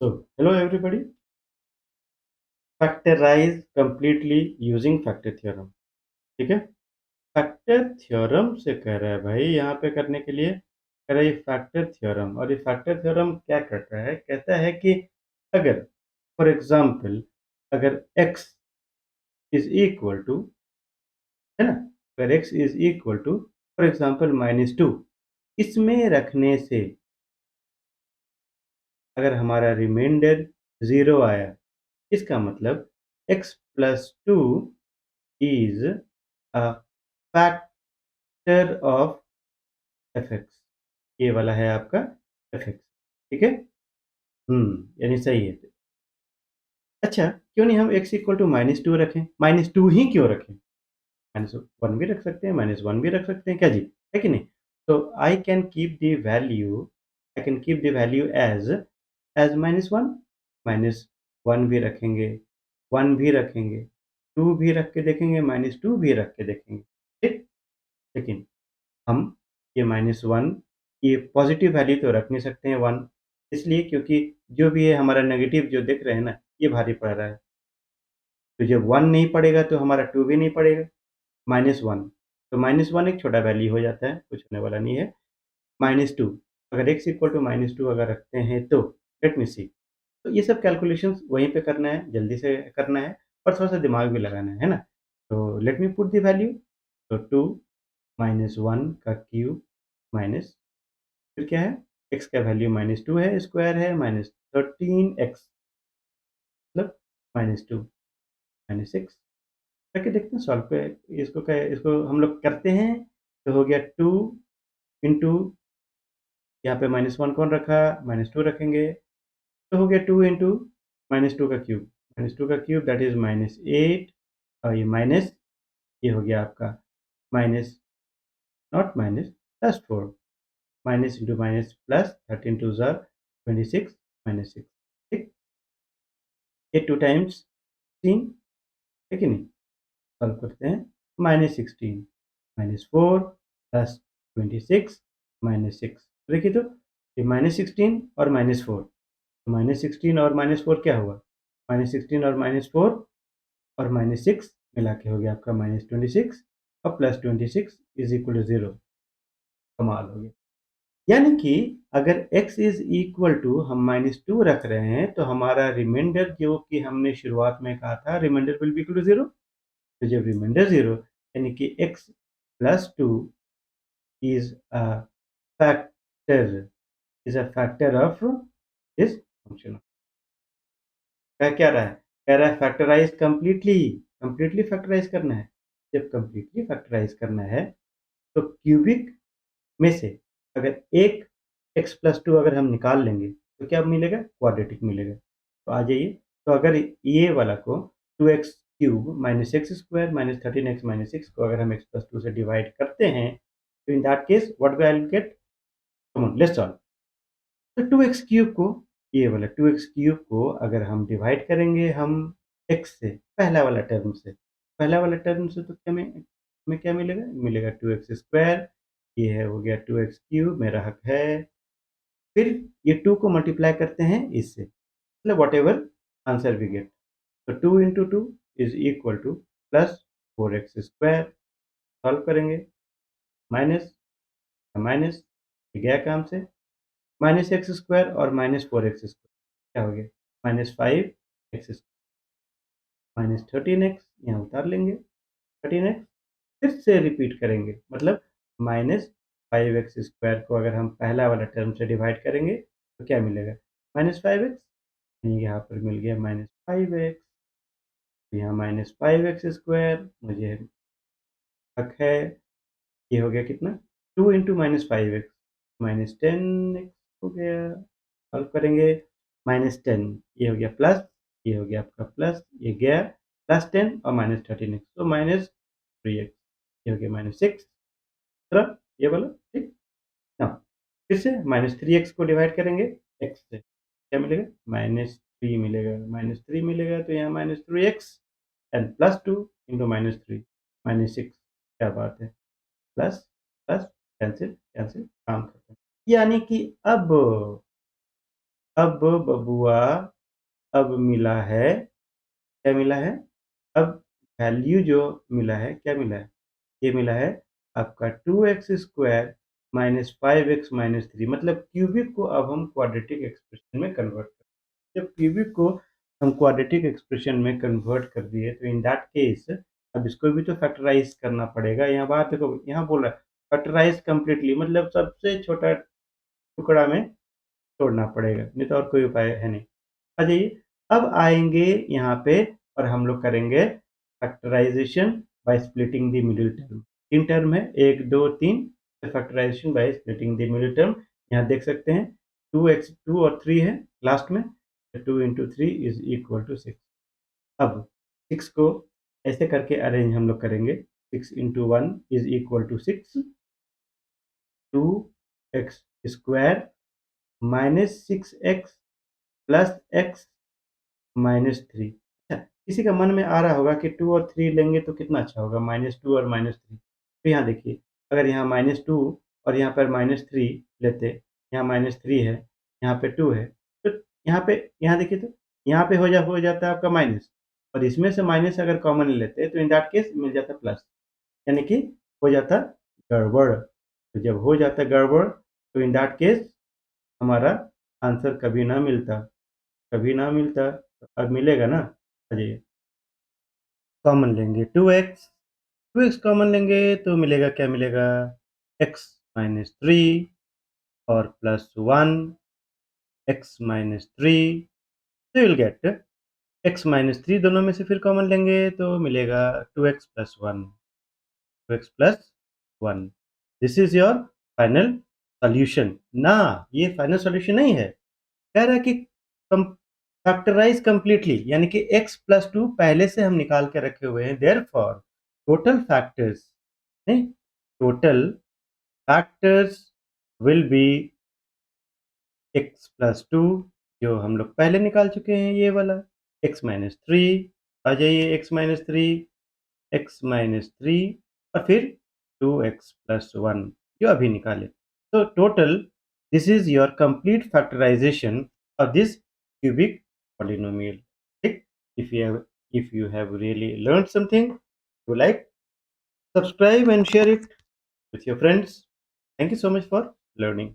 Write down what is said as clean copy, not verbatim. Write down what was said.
Hello everybody. Factorize completely using factor theorem. ठीक है? Factor theorem से कह रहा है भाई यहाँ पे करने के लिए कह रहा है ये फैक्टर थ्योरम। और ये फैक्टर थ्योरम क्या कहता है? कहता है कि अगर फॉर एग्जांपल अगर x इज इक्वल टू, है ना, अगर x is equal to for example -2, इसमें रखने से अगर हमारा रिमाइंडर 0 आया, इसका मतलब x plus 2 is a factor of fx। ये वाला है आपका fx। ठीक है? यानी सही है। अच्छा, क्यों नहीं हम x इक्वल टू -2 रखें? -2 ही क्यों रखें? -1 भी रख सकते हैं, -1 भी रख सकते हैं, क्या जी? है कि नहीं? तो I can keep the value as -1, -1 भी रखेंगे, 1 भी रखेंगे, 2 भी रख के देखेंगे, -2 भी रख के देखेंगे। ठीक? लेकिन हम ये -1 ये पॉज़िटिव वैल्यू तो रख नहीं सकते हैं 1, इसलिए क्योंकि जो भी है हमारा नेगेटिव जो देख रहे हैं ना, ये भारी पड़ रहा है। तो जब 1 नहीं पड़ेगा तो हमारा 2 भी नहीं पड़ेगा, -1। तो -1 एक छोटा वैल्यू हो जाता है, कुछ होने वाला नहीं है। -2 अगर x इक्वल टू -2 अगर रखते हैं तो लेट मी सी। तो ये सब कैलकुलेशंस वहीं पे करना है, जल्दी से करना है और थोड़ा-सा दिमाग भी लगाना है ना? तो let me put the value. तो 2 -1 का क्यूब माइनस फिर क्या है? x का वैल्यू -2 है, स्क्वायर है -13x मतलब -2 -6 करके देखते हैं सॉल्व पे। इसको हम लोग करते हैं तो हो गया 2 इंटू यहाँ पे -1 कौन रखा? -2 रखेंगे तो हो गया 2 इंटू -2 का क्यूब। -2 का क्यूब दैट इज़ -8 और ये माइनस ये हो गया आपका minus not minus +4 minus into minus plus 13 two ज़ा 26 -6। ठीक? ये 2 टाइम्स 16 है कि नहीं? सॉल्व करते हैं -16 -4 प्लस 26 -6। देखिए तो ये -16 और -4 -16 और -4 क्या हुआ? -16 और -4 और -6 मिला के हो गया आपका -26 और +26 इज़ इक्वल टू 0। कमाल हो गया। यानी कि अगर x इज़ इक्वल टू हम -2 रख रहे हैं तो हमारा रिमाइंडर जो कि हमने शुरुआत में कहा था remainder will be equal to 0। तो जब रिमाइंडर 0 यानी कि x plus 2 is a factor of this function. कह क्या रहा है? कह रहा है फैक्टराइज़ कंप्लीटली, कंप्लीटली फैक्टराइज़ करना है। जब कंप्लीटली फैक्टराइज़ करना है तो क्यूबिक में से अगर एक x प्लस 2 अगर हम निकाल लेंगे तो क्या मिलेगा? क्वाड्रेटिक मिलेगा। तो आ जाइए, तो अगर ये वाला को 2x cube minus x square minus 13x minus 6 को अगर हम x प्लस 2 से डिवाइड करते हैं तो in that case what we will get? Come on let's solve. तो 2x क्यूब को ये वाला 2x क्यूब को अगर हम डिवाइड करेंगे हम x से, पहला वाला टर्म से, पहला वाला टर्म से तो क्या में हमें क्या मिलेगा? मिलेगा 2x स्क्वायर, ये है हो गया 2x क्यूब मेरा हक है। फिर ये 2 को मल्टीप्लाई करते हैं इससे, मतलब व्हाटएवर आंसर वी गेट। तो 2 into 2 is equal to plus 4x square. Solve करेंगे माइनस माइनस गया काम से माइनस एक्स स्क्वायर और माइनस 4x स्क्वायर क्या हो गया? माइनस 5x माइनस 13x यहाँ उतार लेंगे 13x फिर से रिपीट करेंगे, मतलब माइनस 5x स्क्वायर को अगर हम पहला वाला टर्म से डिवाइड करेंगे तो क्या मिलेगा? -5x। यहाँ पर मिल गया -5x, यहाँ -5x स्क्वायर मुझे हक है। ये हो गया कितना? 2 इंटू -5x -10x हो गया। सॉल्व करेंगे -10 ये हो गया प्लस, ये हो गया आपका प्लस, ये गया +10 और -13x तो -3x ये हो गया -6 तरफ ये वाला। ठीक? हाँ, फिर से -3x को डिवाइड करेंगे x से, क्या मिलेगा? -3 मिलेगा, -3 मिलेगा तो यहाँ -3x एंड +2 इंटू -3 -6। क्या बात है! प्लस, प्लस कैंसल, कैंसल काम खत्म। यानी कि अब अब बबुआ अब मिला है, क्या मिला है? अब वैल्यू जो मिला है, क्या मिला है? ये मिला है आपका 2x² माइनस 5x माइनस 3, मतलब क्यूबिक को अब हम क्वाड्रेटिक एक्सप्रेशन में कन्वर्ट कर, जब क्यूबिक को हम क्वाड्रेटिक एक्सप्रेशन में कन्वर्ट कर दिए तो इन दैट केस अब इसको भी तो फैक्टराइज करना पड़ेगा। यहाँ बात देखो, यहाँ बोल रहा है फैक्टराइज कंप्लीटली, मतलब सबसे छोटा टुकड़ा में तोड़ना पड़ेगा, नहीं तो और कोई उपाय है नहीं। आ जाइए, अब आएँगे यहाँ पे और हम लोग करेंगे factorisation by splitting the middle term. 3 term है, 1, 2, 3, factorisation by splitting the middle term. यहाँ देख सकते हैं 2 और 3 है लास्ट में, 2 इंटू 3 इज़ इक्वल टू 6। अब 6 को ऐसे करके अरेंज हम लोग करेंगे, 6 into 1 is equal to 6, 2x square minus 6x plus x minus 3। अच्छा, किसी का मन में आ रहा होगा कि 2 और 3 लेंगे तो कितना अच्छा होगा, -2 और -3। तो यहाँ देखिए, अगर यहाँ -2 और यहाँ पर -3 लेते, यहाँ -3 है, यहाँ पे 2 है, तो यहाँ देखिए तो यहाँ पे हो जाता है आपका माइनस, और इसमें से माइनस अगर कॉमन लेते तो इन दैट केस मिल जाता प्लस, यानी कि हो जाता गड़बड़। तो जब हो जाता गड़बड़ तो इन दैट केस हमारा आंसर कभी ना मिलता, तो अब मिलेगा ना। चलिए, कॉमन लेंगे 2x, 2x कॉमन लेंगे तो मिलेगा, क्या मिलेगा, x माइनस 3 और प्लस 1, x माइनस 3, तो विल गेट x माइनस 3, दोनों में से फिर कॉमन लेंगे तो मिलेगा 2x plus 1, 2x plus 1। This is your final solution ना। ये फाइनल सॉल्यूशन नहीं है, कह रहा है कि फैक्टराइज कंप्लीटली, यानी कि x प्लस 2 पहले से हम निकाल के रखे हुए हैं, देयरफॉर टोटल फैक्टर्स, नहीं, total factors will be x plus 2, जो हम लोग पहले निकाल चुके हैं, ये वाला x माइनस 3, आ जाइए x माइनस 3, x माइनस 3 और फिर 2x प्लस 1 जो अभी निकाले। तो total this is your complete factorization of this cubic polynomial, ठीक। If you have really learned something, you like, subscribe and share it with your friends. Thank you so much for learning.